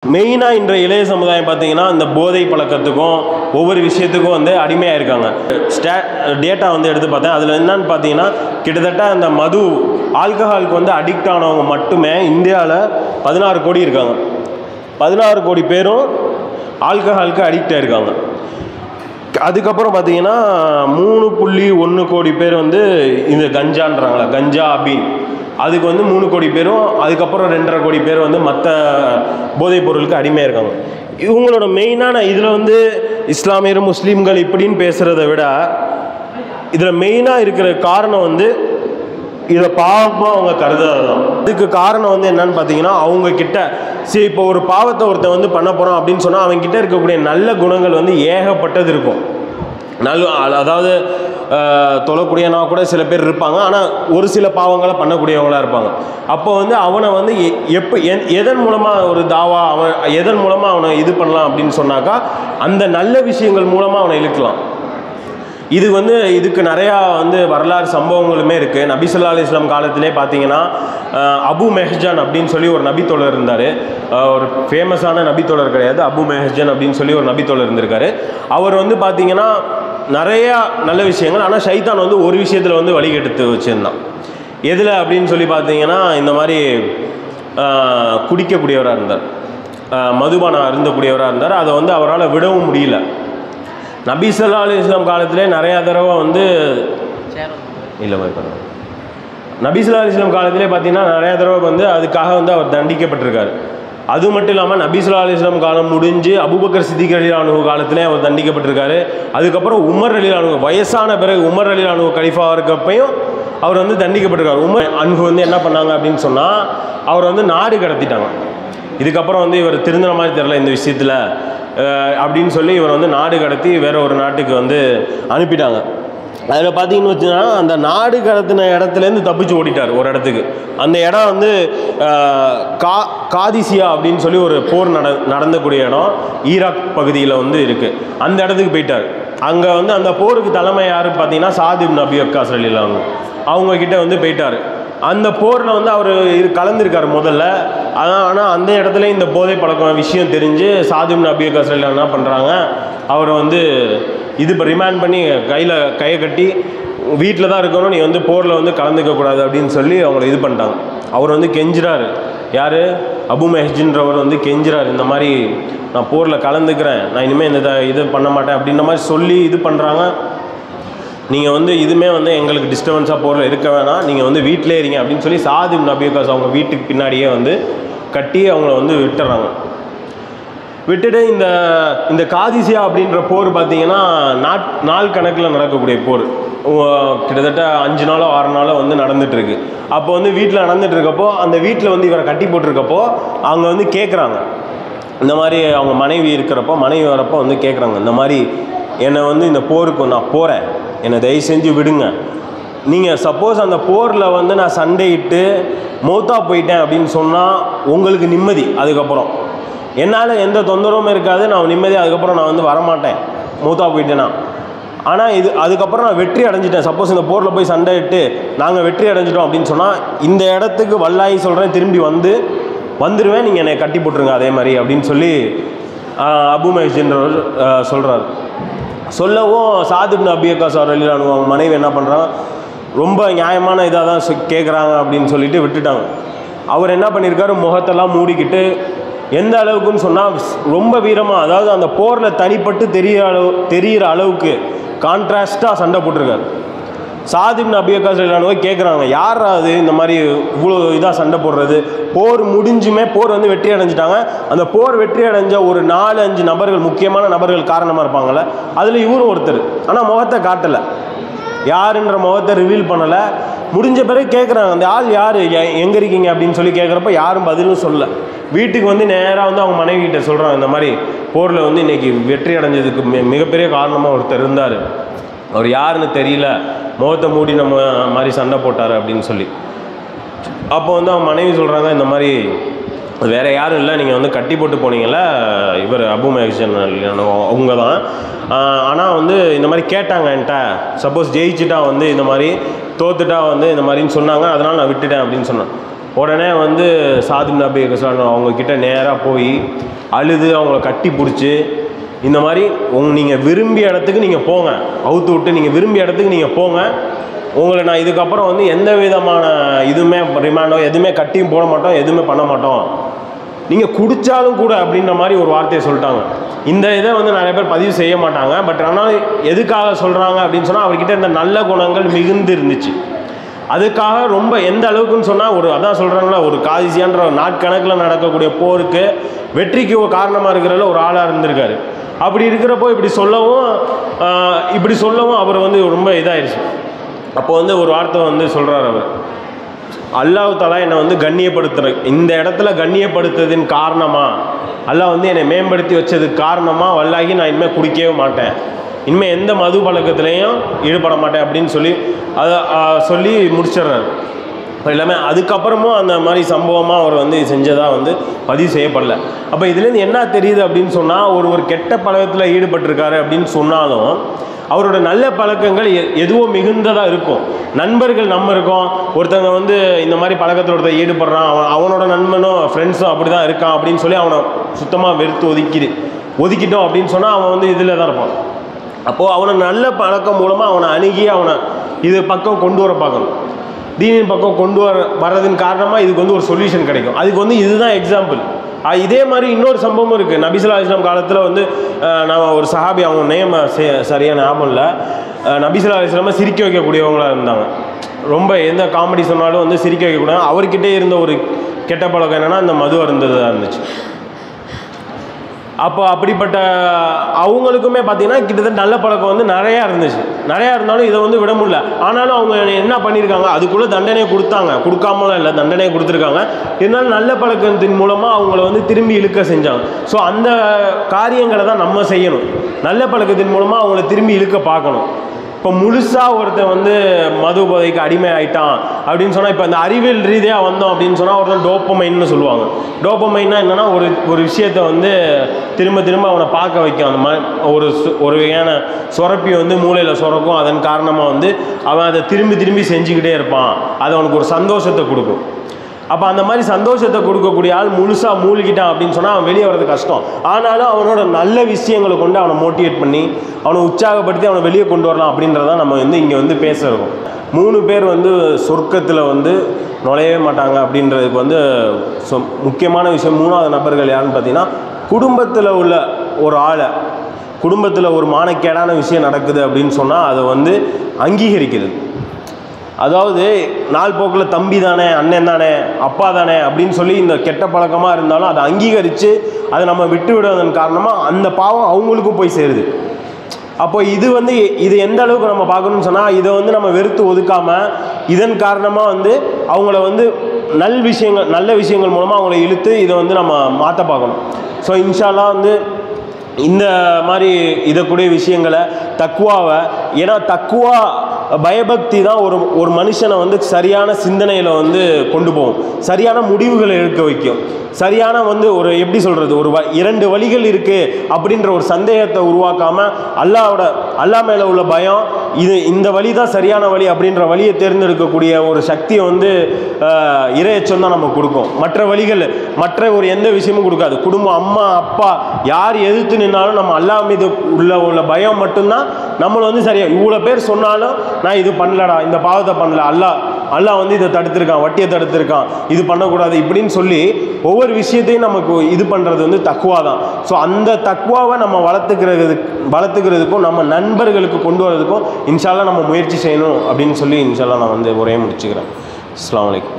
மெயினாக இன்றைய இளைய சமுதாயம் பார்த்தீங்கன்னா இந்த போதை பழக்கத்துக்கும் ஒவ்வொரு விஷயத்துக்கும் வந்து அடிமையாக இருக்காங்க. டேட்டா வந்து எடுத்து பார்த்தேன். அதில் என்னன்னு பார்த்தீங்கன்னா கிட்டத்தட்ட அந்த மது ஆல்கஹாலுக்கு வந்து அடிக்ட் ஆனவங்க மட்டுமே இந்தியாவில் 16 கோடி இருக்காங்க. 16 கோடி பேரும் ஆல்கஹாலுக்கு அடிக்ட் ஆகிருக்காங்க. அதுக்கப்புறம் பார்த்தீங்கன்னா 3.1 கோடி பேர் வந்து இந்த கஞ்சான்றாங்களா, கஞ்சா அபீன், அதுக்கு வந்து 3 கோடி பேரும், அதுக்கப்புறம் 2.5 கோடி பேர் வந்து மற்ற போதைப் பொருளுக்கு அடிமையாக இருக்காங்க. இவங்களோட மெயினான இதில் வந்து இஸ்லாமியர் முஸ்லீம்கள் இப்படின்னு பேசுகிறத விட இதில் மெயினாக இருக்கிற காரணம் வந்து இதை பாவமாக அவங்க கருதுறதுதான். இதுக்கு காரணம் வந்து என்னன்னு பார்த்தீங்கன்னா அவங்கக்கிட்ட சரி இப்போ ஒரு பாவத்தை ஒருத்தன் வந்து பண்ண போகிறான் அப்படின்னு சொன்னால் அவங்ககிட்ட இருக்கக்கூடிய நல்ல குணங்கள் வந்து ஏகப்பட்டது இருக்கும். அதாவது தொழக்கூடியனா கூட சில பேர் இருப்பாங்க, ஆனால் ஒரு சில பாவங்களை பண்ணக்கூடியவங்களாக இருப்பாங்க. அப்போ வந்து அவனை வந்து எதன் மூலமாக ஒரு தாவா அவன் எதன் மூலமாக அவனை இது பண்ணலாம் அப்படின்னு சொன்னாக்கா அந்த நல்ல விஷயங்கள் மூலமாக அவனை இழுக்கலாம். இது வந்து இதுக்கு நிறையா வந்து வரலாறு சம்பவங்களுமே இருக்குது. நபி ஸல்லல்லாஹு அலைஹி வஸல்லம் காலத்திலே பார்த்தீங்கன்னா அபு மெஹ்ஜான் அப்படின்னு சொல்லி ஒரு நபித்தோழர் இருந்தார். ஒரு ஃபேமஸான நபித்தோழர் கிடையாது, அபு மெஹ்ஜான் அப்படின்னு சொல்லி ஒரு நபித்தோழர் இருந்திருக்காரு. அவர் வந்து பார்த்தீங்கன்னா நிறையா நல்ல விஷயங்கள், ஆனால் ஷைத்தான் வந்து ஒரு விஷயத்தில் வந்து வழிகெடுத்து வச்சுருந்தான். எதில் அப்படின்னு சொல்லி பார்த்தீங்கன்னா இந்த மாதிரி குடிக்கக்கூடியவராக இருந்தார், மதுபானம் அருந்தக்கூடியவராக இருந்தார். அதை வந்து அவரால் விடவும் முடியல. நபி ஸல்லல்லாஹு அலைஹி வஸல்லம் காலத்திலே நிறையா தடவை வந்து நபி ஸல்லல்லாஹு அலைஹி வஸல்லம் காலத்திலே பார்த்தீங்கன்னா நிறையா தடவை வந்து அதுக்காக வந்து அவர் தண்டிக்கப்பட்டிருக்காரு. அது மட்டும் இல்லாமல் நபி ஸல்லல்லாஹு அலைஹி வஸல்லம் காலம் முடிஞ்சு அபூபக்கர் சித்திக் ரலியல்லாஹு அன்ஹு காலத்திலே அவர் தண்டிக்கப்பட்டிருக்காரு. அதுக்கப்புறம் உமர் ரலியல்லாஹு அன்ஹு வயசான பிறகு உமர் ரலியல்லாஹு அன்ஹு கலீஃபாவாக இருக்கப்பையும் அவர் வந்து தண்டிக்கப்பட்டிருக்காரு. உமர் அன்ஹு வந்து என்ன பண்ணாங்க அப்படின்னு சொன்னால் அவர் வந்து நாடு கடத்திட்டாங்க. இதுக்கப்புறம் வந்து இவர் திருந்தின மாதிரி தெரியல இந்த விஷயத்தில் அப்படின்னு சொல்லி இவர் வந்து நாடு கடத்தி வேற ஒரு நாட்டுக்கு வந்து அனுப்பிட்டாங்க. அதில் பார்த்தீங்கன்னு வச்சுன்னா அந்த நாடு கடத்தின இடத்துலேருந்து தப்பிச்சு ஓடிட்டார் ஒரு இடத்துக்கு. அந்த இடம் வந்து காதிசியா அப்படின்னு சொல்லி ஒரு போர் நடந்தக்கூடிய இடம் ஈராக் பகுதியில் வந்து இருக்குது. அந்த இடத்துக்கு போயிட்டார். அங்கே வந்து அந்த போருக்கு தலைமை யார் பார்த்தீங்கன்னா சாத் இப்னு அபி வக்காஸ் ரலியல்லாஹு அன்ஹு அவங்கக்கிட்ட வந்து போயிட்டார். அந்த போரில் வந்து அவர் கலந்துருக்கார் முதல்ல. ஆனால் அந்த இடத்துல இந்த போதை பழக்கம் விஷயம் தெரிஞ்சு சாத் இப்னு அபி வக்காஸ் ரலியல்லாஹு அன்ஹு என்ன பண்ணுறாங்க, அவரை வந்து இது ரிமாண்ட் பண்ணி கையை கட்டி வீட்டில் தான் இருக்கணும், நீ வந்து போரில் வந்து கலந்துக்கக்கூடாது அப்படின்னு சொல்லி அவங்கள இது பண்ணிட்டாங்க. அவர் வந்து கெஞ்சுறாரு, யார் அபு மெஹ்ஜின்றவர் வந்து கெஞ்சுறாரு, இந்த மாதிரி நான் போரில் கலந்துக்கிறேன், நான் இனிமேல் இந்த இது பண்ண மாட்டேன் அப்படின்ற மாதிரி சொல்லி இது பண்ணுறாங்க. நீங்கள் வந்து இதுவுமே வந்து எங்களுக்கு டிஸ்டர்பன்ஸாக போரில் இருக்க வேணாம், நீங்கள் வந்து வீட்டிலே இருங்க அப்படின்னு சொல்லி சாத் இப்னு அபி வக்காஸ் அவங்க வீட்டுக்கு பின்னாடியே வந்து கட்டி அவங்கள வந்து விட்டுறாங்க. விட்டுட்டு இந்த காதிசியா அப்படின்ற போர் பார்த்தீங்கன்னா நாள் கணக்கில் நடக்கக்கூடிய போர். கிட்டத்தட்ட 5 நாளோ 6 நாளோ வந்து நடந்துகிட்ருக்கு. அப்போ வந்து வீட்டில் நடந்துகிட்ருக்கப்போ அந்த வீட்டில் வந்து இவரை கட்டி போட்டிருக்கப்போ அவங்க வந்து கேட்குறாங்க, இந்த மாதிரி அவங்க மனைவி வரப்போ வந்து கேட்குறாங்க, இந்த மாதிரி என்னை வந்து இந்த போருக்கு நான் போகிறேன், என்னை தயவு செஞ்சு விடுங்க. நீங்கள் சப்போஸ் அந்த போரில் வந்து நான் சண்டையிட்டு மௌத்தா போயிட்டேன் அப்படின்னு சொன்னால் உங்களுக்கு நிம்மதி, அதுக்கப்புறம் என்னால் எந்த தொந்தரவும் இருக்காது, நான் நிம்மதியாக அதுக்கப்புறம் நான் வந்து வரமாட்டேன் மௌத்தா போயிட்டேன்னா. ஆனால் அதுக்கப்புறம் நான் வெற்றி அடைஞ்சிட்டேன், சப்போஸ் இந்த போரில் போய் சண்டையிட்டு நாங்கள் வெற்றி அடைஞ்சிட்டோம் அப்படின்னு சொன்னால் இந்த இடத்துக்கு வல்லாயி சொல்கிறேன், திரும்பி வந்துடுவேன், நீங்கள் என்னை கட்டி போட்டுருங்க அதே மாதிரி அப்படின்னு சொல்லி அபு மெஹ்ஜின்றவர் சொல்கிறார். சொல்லவும் சாத் இப்னு அபி வக்காஸ் ரலியல்லாஹு அன்ஹு அவங்க மனைவி என்ன பண்ணுறாங்க, ரொம்ப நியாயமான இதாக தான் கேட்குறாங்க அப்படின்னு சொல்லிட்டு விட்டுட்டாங்க. அவர் என்ன பண்ணியிருக்காரு, முகத்தெல்லாம் மூடிக்கிட்டு எந்த அளவுக்குன்னு சொன்னால் ரொம்ப வீரமாக, அதாவது அந்த போரில் தனிப்பட்டு தெரிகிற அளவுக்கு கான்ட்ராஸ்டாக சண்டை போட்டிருக்காரு. சாத் இப்னு அபி வக்காஸ் ரலியல்லாஹு அன்ஹு கேட்குறாங்க, யார் அது இந்த மாதிரி இவ்வளோ இதாக சண்டை போடுறது, போர் முடிஞ்சுமே போர் வந்து வெற்றி அடைஞ்சிட்டாங்க, அந்த போர் வெற்றி அடைஞ்ச ஒரு 4-5 நபர்கள் முக்கியமான நபர்கள் காரணமாக இருப்பாங்கள்ல, அதில் இவரும் ஒருத்தர். ஆனால் முகத்தை காட்டலை, யாருன்ற முகத்தை ரிவீல் பண்ணலை. முடிஞ்ச பிறகு கேட்குறாங்க, அந்த ஆள் யார், எங்கே இருக்கீங்க அப்படின்னு சொல்லி கேட்குறப்ப யாரும் பதிலும் சொல்லலை. வீட்டுக்கு வந்து நேராக வந்து அவங்க மனைவி கிட்ட சொல்கிறாங்க, இந்த மாதிரி போரில் வந்து இன்றைக்கி வெற்றி அடைஞ்சதுக்கு மிகப்பெரிய காரணமாக ஒருத்தர் இருந்தார், அவர் யாருன்னு தெரியல, முகத்தை மூடி நம்ம மாதிரி சண்டை போட்டார் அப்படின்னு சொல்லி. அப்போ வந்து அவங்க மனைவி சொல்கிறாங்க, இந்த மாதிரி வேறு யாரும் இல்லை, நீங்கள் வந்து கட்டி போட்டு போனீங்கள இவர் அபு மெஹ்ஜான் அவங்க தான், ஆனால் வந்து இந்த மாதிரி கேட்டாங்க என்கிட்ட, சப்போஸ் ஜெயிச்சுட்டா வந்து இந்த மாதிரி தோத்துட்டா வந்து இந்த மாதிரின்னு சொன்னாங்க, அதனால் நான் விட்டுட்டேன் அப்படின்னு சொன்னேன். உடனே வந்து சாத் இப்னு அபி வக்காஸ் அவங்கக்கிட்ட நேராக போய் அழுது அவங்கள கட்டி பிடிச்சி, இந்த மாதிரி நீங்கள் விரும்பிய இடத்துக்கு நீங்கள் போங்க, அவுத்து விட்டு நீங்கள் விரும்பிய இடத்துக்கு நீங்கள் போங்க, உங்களை நான் இதுக்கப்புறம் வந்து எந்த விதமான இதுவுமே ரிமாண்டோ எதுவுமே கட்டியும் போட மாட்டோம், எதுவுமே பண்ண மாட்டோம், நீங்கள் குடித்தாலும் கூட அப்படின்ற மாதிரி ஒரு வார்த்தையை சொல்லிட்டாங்க. இந்த இதை வந்து நிறைய பேர் பதிவு செய்ய மாட்டாங்க. பட் ஆனால் எதுக்காக சொல்கிறாங்க அப்படின்னு சொன்னால் அவர்கிட்ட இந்த நல்ல குணங்கள் மிகுந்து இருந்துச்சு. அதுக்காக ரொம்ப எந்த அளவுக்குன்னு சொன்னால் அதான் சொல்கிறாங்களா, ஒரு காதிசியான்ற நாட்கணக்கில் நடக்கக்கூடிய போருக்கு வெற்றிக்கு ஒரு காரணமாக இருக்கிறதுல ஒரு ஆளாக இருந்திருக்காரு. அப்படி இருக்கிறப்போ இப்படி சொல்லவும் அவர் வந்து ரொம்ப இதாகிடுச்சு. அப்போ வந்து ஒரு வார்த்தை வந்து சொல்கிறார் அவர், அல்லாஹ் தஆலா என்னை வந்து கண்ணியப்படுத்துகிற இந்த இடத்துல கண்ணியப்படுத்துறதின் காரணமாக அல்லாஹ் வந்து என்னை மேம்படுத்தி வச்சதுக்கு காரணமாக வல்லாகி நான் இனிமேல் குடிக்கவே மாட்டேன், இனிமேல் எந்த மது பழக்கத்துலேயும் ஈடுபட மாட்டேன் அப்படின்னு சொல்லி முடிச்சிடுறாரு. இப்போ எல்லாமே அதுக்கப்புறமும் அந்த மாதிரி சம்பவமாக அவர் வந்து செஞ்சதாக வந்து பதிவு செய்யப்படலை. அப்போ இதுலேருந்து என்ன தெரியுது அப்படின்னு சொன்னால், ஒரு கெட்ட பழக்கத்தில் ஈடுபட்டிருக்காரு அப்படின்னு சொன்னாலும் அவரோட நல்ல பழக்கங்கள் எதுவோ மிகுந்ததாக இருக்கும். நண்பர்கள் நம்ம இருக்கோம், ஒருத்தங்க வந்து இந்த மாதிரி பழக்கத்தில் ஒருத்தர் ஈடுபடுறான், அவனோட நண்பனும் ஃப்ரெண்ட்ஸும் அப்படி தான் இருக்கான் அப்படின்னு சொல்லி அவனை சுத்தமாக வெறுத்து ஒதுக்கிட்டோம் அப்படின்னு சொன்னால் அவன் வந்து இதில் தான் இருப்பான். அப்போது அவனை நல்ல பழக்கம் மூலமாக அவனை அணுகி அவனை இது பக்கம் கொண்டு வர பார்க்கணும். தீனின் பக்கம் கொண்டு வர்றதின் காரணமாக இதுக்கு வந்து ஒரு சொல்யூஷன் கிடைக்கும். அதுக்கு வந்து இதுதான் எக்ஸாம்பிள். இதே மாதிரி இன்னொரு சம்பவமும் இருக்குது. நபி ஸல்லல்லாஹு அலைஹி வஸல்லம் காலத்தில் வந்து நான் ஒரு சஹாபி, அவங்க நேம் சரியான ஞாபகம் இல்லை, நபி ஸல்லல்லாஹு அலைஹி வஸல்லம் சிரிக்க வைக்கக்கூடியவங்களாக இருந்தாங்க. ரொம்ப எந்த காமெடி சொன்னாலும் வந்து சிரிக்க வைக்கக்கூடாது. அவர்கிட்டே இருந்த ஒரு கெட்ட பழக்கம் என்னென்னா இந்த மது அருந்ததாக இருந்துச்சு. அப்போ அப்படிப்பட்ட அவங்களுக்குமே பார்த்தீங்கன்னா கிட்டத்தட்ட நல்ல பழக்கம் வந்து நிறையா இருந்தாலும் இதை வந்து விட முடியல. ஆனாலும் அவங்க என்ன பண்ணியிருக்காங்க, அதுக்குள்ளே தண்டனை கொடுக்காமலாம் இல்லை, தண்டனையை கொடுத்துருக்காங்க. இருந்தாலும் நல்ல பழக்கத்தின் மூலமாக அவங்கள வந்து திரும்பி இழுக்க செஞ்சாங்க. ஸோ அந்த காரியங்களை தான் நம்ம செய்யணும். நல்ல பழக்கத்தின் மூலமாக அவங்கள திரும்பி இழுக்க பார்க்கணும். இப்போ முழுசாக ஒருத்தன் வந்து மது போதைக்கு அடிமை ஆகிட்டான் அப்படின்னு சொன்னால், இப்போ அந்த அறிவியல் ரீதியாக வந்தோம் அப்படின்னு சொன்னால் ஒருத்தன் டோப்பமைன்னு சொல்லுவாங்க. டோப்பமைன்னா என்னென்னா ஒரு விஷயத்தை வந்து திரும்ப அவனை பார்க்க வைக்கும். அந்த மாதிரி ஒரு வகையான சுரப்பி வந்து மூளையில் சுரக்கும். அதன் காரணமாக வந்து அவன் அதை திரும்பி செஞ்சுக்கிட்டே இருப்பான். அது அவனுக்கு ஒரு சந்தோஷத்தை கொடுக்கும். அப்போ அந்த மாதிரி சந்தோஷத்தை கொடுக்கக்கூடிய ஆள் முழுசாக மூழ்கிட்டான் அப்படின்னு சொன்னால் அவன் வெளியே வர்றது கஷ்டம். ஆனாலும் அவனோட நல்ல விஷயங்களை கொண்டு அவனை மோட்டிவேட் பண்ணி அவனை உற்சாகப்படுத்தி அவனை வெளியே கொண்டு வரலாம் அப்படின்றதான் நம்ம வந்து இங்கே வந்து பேசுகிறோம். 3 பேர் வந்து சொர்க்கத்தில் வந்து நுழையவே மாட்டாங்க அப்படின்றதுக்கு வந்து முக்கியமான விஷயம். 3ஆவது நபர்கள் யாருன்னு பார்த்தீங்கன்னா, குடும்பத்தில் உள்ள ஒரு ஆளை, குடும்பத்தில் ஒரு மானக்கேடான விஷயம் நடக்குது அப்படின்னு சொன்னால் அதை வந்து அங்கீகரிக்கிறது. அதாவது நாள் போக்கில் தம்பி தானே, அண்ணன் தானே, அப்பா தானே அப்படின்னு சொல்லி இந்த கெட்ட பழக்கமாக இருந்தாலும் அதை அங்கீகரித்து அதை நம்ம விட்டு விடுவதன் காரணமாக அந்த பாவம் அவங்களுக்கும் போய் சேருது. அப்போ இது எந்த அளவுக்கு நம்ம பார்க்கணும்னு சொன்னால், இதை வந்து நம்ம வெறுத்து ஒதுக்காமல் இதன் காரணமாக வந்து அவங்கள வந்து நல்ல விஷயங்கள் மூலமாக அவங்கள இழுத்து இதை வந்து நம்ம மாற்ற பார்க்கணும். ஸோ இன்ஷா அல்லாஹ் வந்து இந்த மாதிரி இதக்கூடிய விஷயங்களை தக்குவாவை, ஏன்னா தக்குவா பயபக்தி தான் ஒரு மனுஷனை வந்து சரியான சிந்தனையில் வந்து கொண்டு போகும், சரியான முடிவுகளை எடுக்க வைக்கும், சரியான வந்து எப்படி சொல்கிறது, 2 வழிகள் இருக்குது அப்படின்ற ஒரு சந்தேகத்தை உருவாக்காமல் அல்லாஹ் மேலே உள்ள பயம், இந்த வழி தான் சரியான வழி அப்படின்ற வழியை தேர்ந்தெடுக்கக்கூடிய ஒரு சக்தியை வந்து இறையச்சம் தான் நமக்கு கொடுக்கும். மற்ற ஒரு எந்த விஷயமும் கொடுக்காது. குடும்பம், அம்மா அப்பா யார் எதிர்த்து நின்னாலும் நம்ம அல்லாஹ் மீது உள்ள பயம் மட்டும்தான் நம்மளை வந்து சரியாக, இவ்வளோ பேர் சொன்னாலும் நான் இது பண்ணலடா, இந்த பாவத்தை பண்ணல, அல்லாஹ் வந்து இதை தடுத்திருக்கான், வட்டியை தடுத்திருக்கான், இது பண்ணக்கூடாது இப்படின்னு சொல்லி ஒவ்வொரு விஷயத்தையும் நமக்கு இது பண்ணுறது வந்து தக்குவா தான். ஸோ அந்த தக்குவாவை நம்ம வளர்த்துக்கிறதுக்கும் நம்ம நண்பர்களுக்கு கொண்டு வரதுக்கும் இன்ஷா அல்லாஹ் நம்ம முயற்சி செய்யணும் அப்படின்னு சொல்லி இன்ஷா அல்லாஹ் நான் வந்து உரையை முடிச்சுக்கிறேன். அஸ்ஸலாமு அலைக்கும்.